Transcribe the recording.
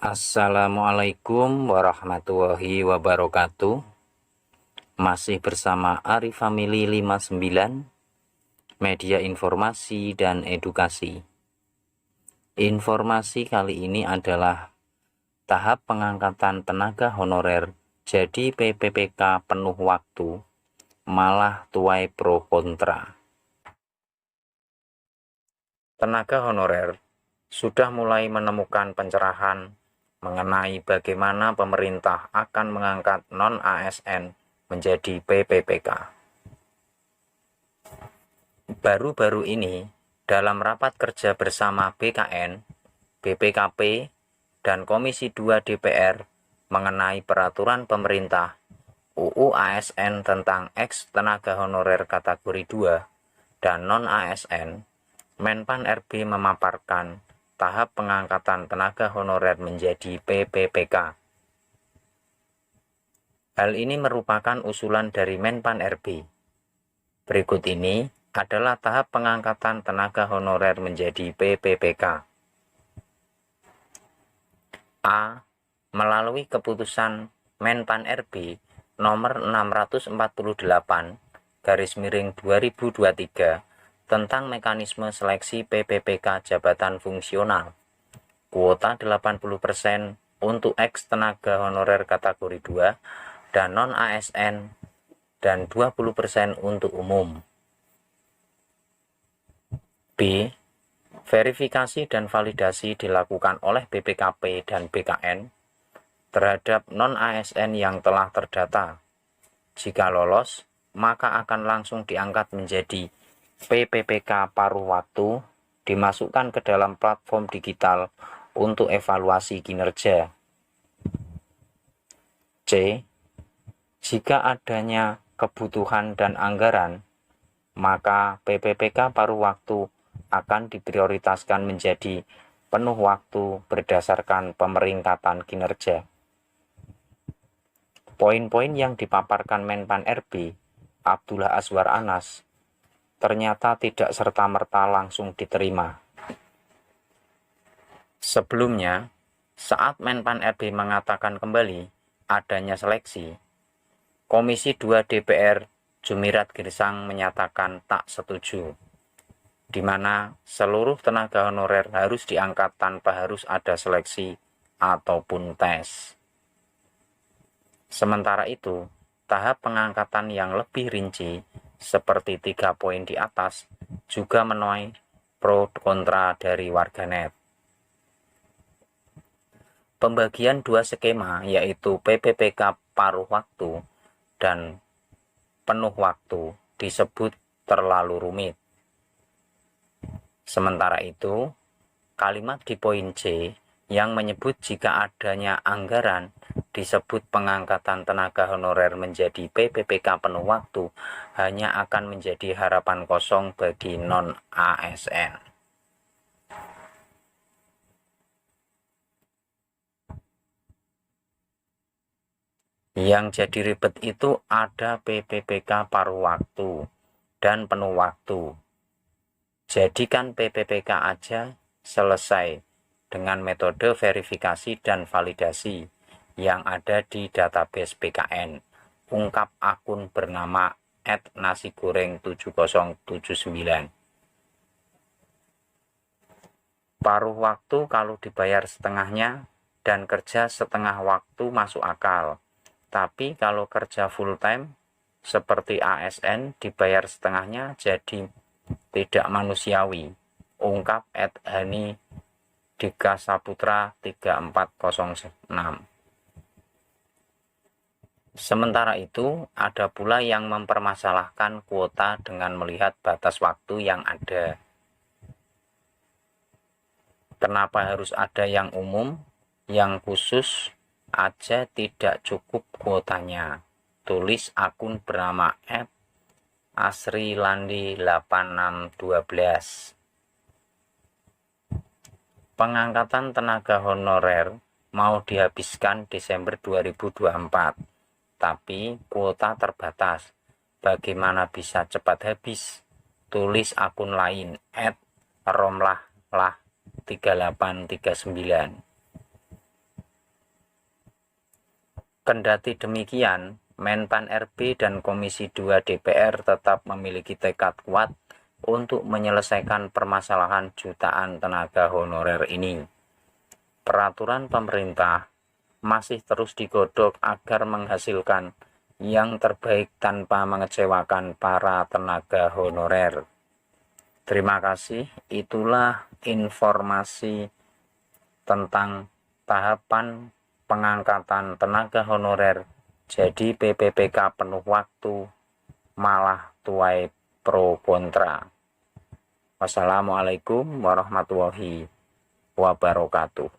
Assalamualaikum warahmatullahi wabarakatuh. Masih bersama Ari Family 59, media informasi dan edukasi. Informasi kali ini adalah tahap pengangkatan tenaga honorer jadi PPPK penuh waktu, malah tuai pro kontra. Tenaga honorer sudah mulai menemukan pencerahan mengenai bagaimana pemerintah akan mengangkat non-ASN menjadi PPPK. Baru-baru ini, dalam rapat kerja bersama BKN, BPKP, dan Komisi 2 DPR mengenai peraturan pemerintah UU ASN tentang ex tenaga honorer kategori 2 dan non-ASN, Menpan RB memaparkan tahap pengangkatan tenaga honorer menjadi PPPK. Hal ini merupakan usulan dari Menpan RB. Berikut ini adalah tahap pengangkatan tenaga honorer menjadi PPPK. A. Melalui keputusan Menpan RB nomor 648/2023 tentang mekanisme seleksi PPPK jabatan fungsional. Kuota 80% untuk ex tenaga honorer kategori 2 dan non-ASN dan 20% untuk umum. B. Verifikasi dan validasi dilakukan oleh BPKP dan BKN terhadap non-ASN yang telah terdata. Jika lolos, maka akan langsung diangkat menjadi PPPK paruh waktu, dimasukkan ke dalam platform digital untuk evaluasi kinerja. C. Jika adanya kebutuhan dan anggaran, maka PPPK paruh waktu akan diprioritaskan menjadi penuh waktu berdasarkan pemeringkatan kinerja. Poin-poin yang dipaparkan Menpan RB, Abdullah Azwar Anas, ternyata tidak serta-merta langsung diterima. Sebelumnya, saat Menpan RB mengatakan kembali adanya seleksi, Komisi 2 DPR Jumirat Girsang menyatakan tak setuju, di mana seluruh tenaga honorer harus diangkat tanpa harus ada seleksi ataupun tes. Sementara itu, tahap pengangkatan yang lebih rinci seperti 3 poin di atas juga menuai pro kontra dari warganet. Pembagian dua skema yaitu PPPK paruh waktu dan penuh waktu disebut terlalu rumit. Sementara itu, kalimat di poin C yang menyebut jika adanya anggaran disebut pengangkatan tenaga honorer menjadi PPPK penuh waktu hanya akan menjadi harapan kosong bagi non-ASN. Yang jadi ribet itu ada PPPK paruh waktu dan penuh waktu. Jadikan PPPK aja selesai dengan metode verifikasi dan validasi yang ada di database BKN, ungkap akun bernama @nasigoreng7079. Paruh waktu kalau dibayar setengahnya dan kerja setengah waktu masuk akal, tapi kalau kerja full time seperti ASN dibayar setengahnya jadi tidak manusiawi, ungkap @hani Dika Saputra 3406. Sementara itu, ada pula yang mempermasalahkan kuota dengan melihat batas waktu yang ada. Kenapa harus ada yang umum, yang khusus aja tidak cukup kuotanya? Tulis akun bernama @asrilandi8612. Pengangkatan tenaga honorer mau dihabiskan Desember 2024. Tapi kuota terbatas. Bagaimana bisa cepat habis? Tulis akun lain @romlah3839. Kendati demikian, Menpan RB dan Komisi 2 DPR tetap memiliki tekad kuat untuk menyelesaikan permasalahan jutaan tenaga honorer ini. Peraturan pemerintah masih terus digodok agar menghasilkan yang terbaik tanpa mengecewakan para tenaga honorer. Terima kasih, itulah informasi tentang tahapan pengangkatan tenaga honorer jadi PPPK penuh waktu malah tuai pro kontra. Wassalamualaikum warahmatullahi wabarakatuh.